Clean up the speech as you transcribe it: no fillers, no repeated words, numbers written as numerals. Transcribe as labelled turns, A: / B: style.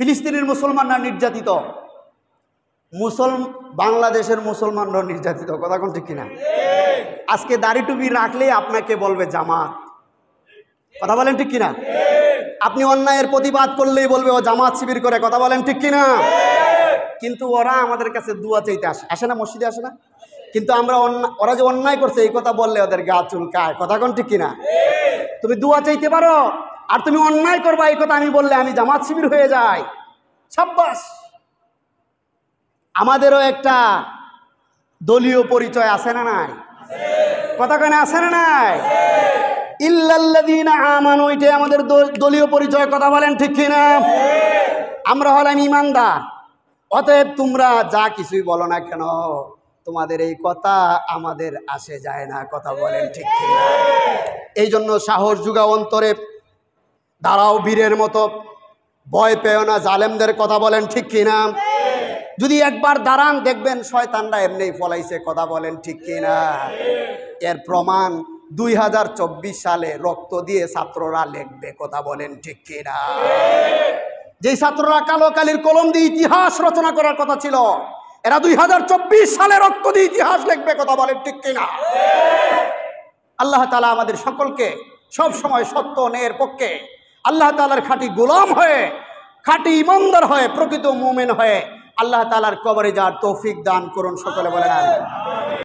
A: ফিলিস্তিনের মুসলমানরা নির্যাতিত, বাংলাদেশের মুসলমানরা নির্যাতিত। কথা কোন ঠিক কিনা? আজকে দাড়ি টুপি রাখলেই আপনাকে বলবে জামাত। কথা বলেন ঠিক কিনা? আপনি অন্যায়ের প্রতিবাদ করলেই বলবে ও জামাত শিবির করে। কথা বলেন ঠিক কিনা? কিন্তু ওরা আমাদের কাছে দুয়া চাইতে আসে না, মসজিদে আসে না। কিন্তু আমরা ওরা যে অন্যায় করছে এই কথা বললে ওদের গা চুলকায়। কথা কোন ঠিক কিনা? তুমি দুয়া চাইতে পারো, আর তুমি অন্যায় করবা এই কথা আমি বললে আমি জামাত শিবির হয়ে যাই। সাব্বাস। আমাদেরও একটা দলীয় পরিচয় আছে না নাই? কথা কেন আছে না নাই? ইল্লাল্লাযীনা আমানু, এটাই আমাদের দলীয় পরিচয়। কথা বলেন ঠিক কিনা? আমরা হলাম ঈমানদার। অতএব তোমরা যা কিছুই বলো না কেন, তোমাদের এই কথা আমাদের আসে যায় না। কথা বলেন ঠিক কিনা? এই জন্য সাহস যুগা অন্তরে, দাঁড়াও বীরের মতো, ভয় পেও না জালেমদের। কথা বলেন ঠিক কিনা? যদি একবার দাঁড়ান দেখবেন শয়তানরা এমনি ফলাইছে। কথা বলেন ঠিক কিনা? এর প্রমাণ 2024 সালে রক্ত দিয়ে ছাত্ররা লিখবে। কথা বলেন ঠিক কিনা? যেই ছাত্ররা কালো কালির কলম দিয়ে ইতিহাস রচনা করার কথা ছিল, এরা 2024 সালে রক্ত দিয়ে ইতিহাস লিখবে। কথা বলেন ঠিক কিনা? আল্লাহ তাআলা আমাদের সকলকে সব সময় সত্য ন্যায়ের পক্ষে, আল্লাহ তাআলার খাঁটি গোলাম হয়ে, খাঁটি ইমানদার হয়ে, প্রকৃত মুমিন হয়ে আল্লাহ তাআলার কবরে যাওয়ার তৌফিক দান করুন। সকলে বলেন আমিন।